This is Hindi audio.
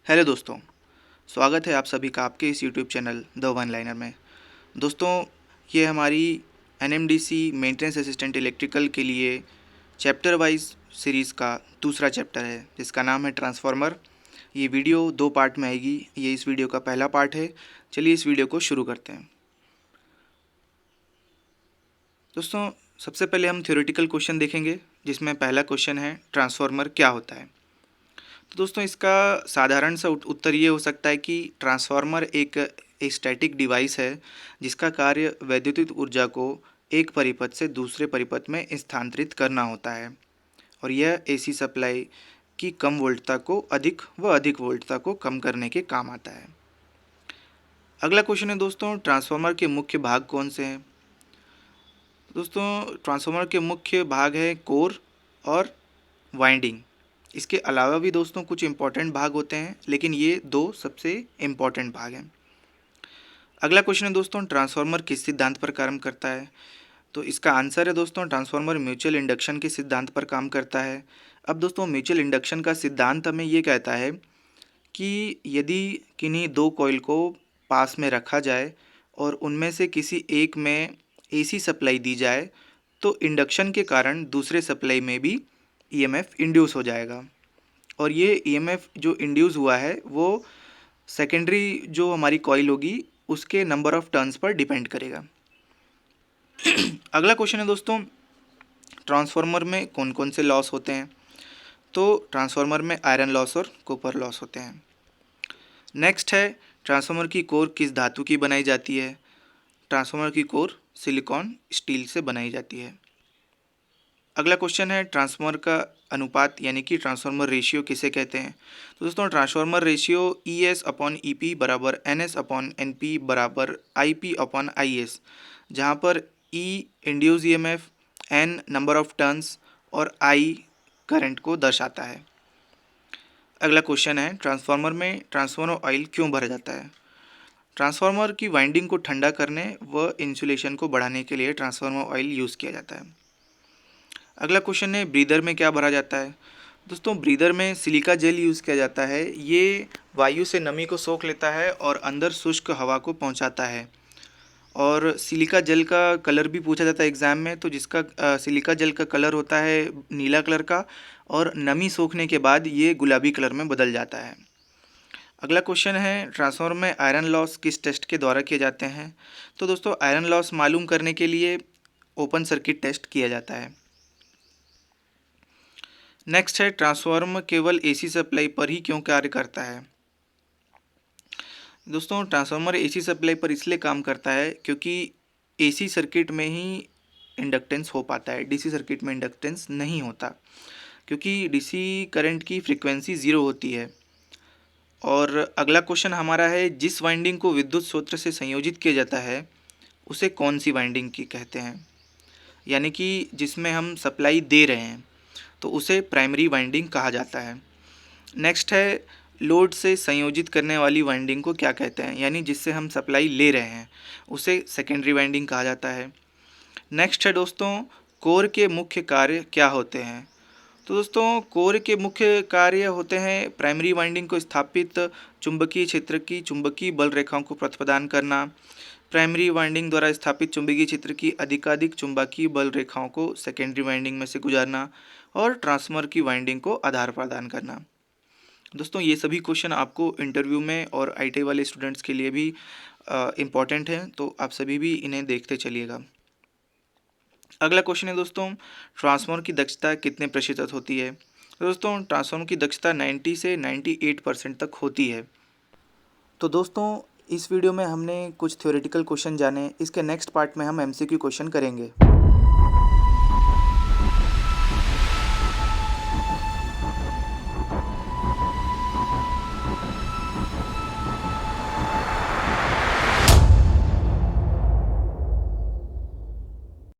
हेलो दोस्तों, स्वागत है आप सभी का आपके इस YouTube channel the one liner में। दोस्तों, ये हमारी एनएमडीसी मेंटेनेंस असिस्टेंट इलेक्ट्रिकल के लिए चैप्टर वाइज सीरीज़ का दूसरा चैप्टर है जिसका नाम है ट्रांसफार्मर। ये वीडियो 2 पार्ट में आएगी। ये इस वीडियो का पहला पार्ट है। चलिए इस वीडियो को शुरू करते हैं। दोस्तों, सबसे पहले हम थ्योरेटिकल क्वेश्चन देखेंगे जिसमें पहला क्वेश्चन है ट्रांसफार्मर क्या होता है। तो दोस्तों, इसका साधारण सा उत्तर ये हो सकता है कि ट्रांसफार्मर एक स्टैटिक डिवाइस है जिसका कार्य वैद्युतिक ऊर्जा को एक परिपथ से दूसरे परिपथ में स्थानांतरित करना होता है और यह एसी सप्लाई की कम वोल्टता को अधिक वोल्टता को कम करने के काम आता है। अगला क्वेश्चन है दोस्तों, ट्रांसफार्मर के मुख्य भाग कौन से हैं। दोस्तों, ट्रांसफार्मर के मुख्य भाग है कोर और वाइंडिंग। इसके अलावा भी दोस्तों कुछ इम्पॉर्टेंट भाग होते हैं, लेकिन ये 2 सबसे इम्पॉर्टेंट भाग हैं। अगला क्वेश्चन है दोस्तों, ट्रांसफार्मर किस सिद्धांत पर काम करता है। तो इसका आंसर है दोस्तों, ट्रांसफार्मर म्यूचुअल इंडक्शन के सिद्धांत पर काम करता है। अब दोस्तों, म्यूचुअल इंडक्शन का सिद्धांत हमें ये कहता है कि यदि किन्हीं 2 कॉइल को पास में रखा जाए और उनमें से किसी एक में एसी सप्लाई दी जाए तो इंडक्शन के कारण दूसरे सप्लाई में भी ईएमएफ इंड्यूस हो जाएगा और ये ईएमएफ जो इंड्यूस हुआ है वो सेकेंडरी जो हमारी कॉइल होगी उसके number of turns per depend करेगा। अगला क्वेश्चन है दोस्तों, ट्रांसफार्मर में कौन कौन से लॉस होते हैं। तो ट्रांसफार्मर में आयरन लॉस और कॉपर लॉस होते हैं। नेक्स्ट है, ट्रांसफार्मर की कोर किस धातु की बनाई जाती है। ट्रांसफार्मर की कोर सिलिकॉन स्टील से बनाई जाती है। अगला क्वेश्चन है, ट्रांसफार्मर का अनुपात यानी कि ट्रांसफार्मर रेशियो किसे कहते हैं। तो दोस्तों, ट्रांसफार्मर रेशियो ES/EP बराबर NS/NP बराबर IP/IS, जहाँ पर E induce EMF, N number of turns और I करंट को दर्शाता है। अगला क्वेश्चन है, ट्रांसफार्मर में ट्रांसफार्मर ऑयल क्यों भरा जाता है। ट्रांसफार्मर की वाइंडिंग को ठंडा करने व इंसुलेशन को बढ़ाने के लिए ट्रांसफार्मर ऑयल यूज़ किया जाता है। अगला क्वेश्चन है, ब्रीदर में क्या भरा जाता है। दोस्तों, ब्रीदर में सिलिका जेल यूज़ किया जाता है। ये वायु से नमी को सोख लेता है और अंदर शुष्क हवा को पहुंचाता है। और सिलिका जेल का कलर भी पूछा जाता है एग्ज़ाम में, तो जिसका सिलिका जेल का कलर होता है नीला कलर का और नमी सोखने के बाद ये गुलाबी कलर में बदल जाता है। अगला क्वेश्चन है, ट्रांसफार्मर में आयरन लॉस किस टेस्ट के द्वारा किए जाते हैं। तो दोस्तों, आयरन लॉस मालूम करने के लिए ओपन सर्किट टेस्ट किया जाता है। नेक्स्ट है, ट्रांसफार्मर केवल एसी सप्लाई पर ही क्यों कार्य करता है। दोस्तों, ट्रांसफार्मर एसी सप्लाई पर इसलिए काम करता है क्योंकि एसी सर्किट में ही इंडक्टेंस हो पाता है, डीसी सर्किट में इंडक्टेंस नहीं होता क्योंकि डीसी करंट की फ्रीक्वेंसी 0 होती है। और अगला क्वेश्चन हमारा है, जिस वाइंडिंग को विद्युत स्रोत से संयोजित किया जाता है उसे कौन सी वाइंडिंग की कहते हैं, यानी कि जिसमें हम सप्लाई दे रहे हैं तो उसे प्राइमरी वाइंडिंग कहा जाता है। नेक्स्ट है, लोड से संयोजित करने वाली वाइंडिंग को क्या कहते हैं, यानी जिससे हम सप्लाई ले रहे हैं उसे सेकेंडरी वाइंडिंग कहा जाता है। नेक्स्ट है दोस्तों, कोर के मुख्य कार्य क्या होते हैं। तो दोस्तों, कोर के मुख्य कार्य होते हैं प्राइमरी वाइंडिंग को स्थापित चुंबकीय क्षेत्र की चुंबकीय बल रेखाओं को पथ प्रदान करना, प्राइमरी वाइंडिंग द्वारा स्थापित चुंबकीय क्षेत्र की अधिकाधिक चुंबकीय बल रेखाओं को सेकेंडरी वाइंडिंग में से गुजारना और ट्रांसफार्मर की वाइंडिंग को आधार प्रदान करना। दोस्तों, ये सभी क्वेश्चन आपको इंटरव्यू में और आईटीआई वाले स्टूडेंट्स के लिए भी इम्पॉर्टेंट हैं, तो आप सभी भी इन्हें देखते चलिएगा। अगला क्वेश्चन है दोस्तों, ट्रांसफार्मर की दक्षता कितने प्रतिशत होती है। तो दोस्तों, ट्रांसफार्मर की दक्षता 90 से 98% तक होती है। तो दोस्तों, इस वीडियो में हमने कुछ थ्योरेटिकल क्वेश्चन जाने। इसके नेक्स्ट पार्ट में हम एमसीक्यू क्वेश्चन करेंगे।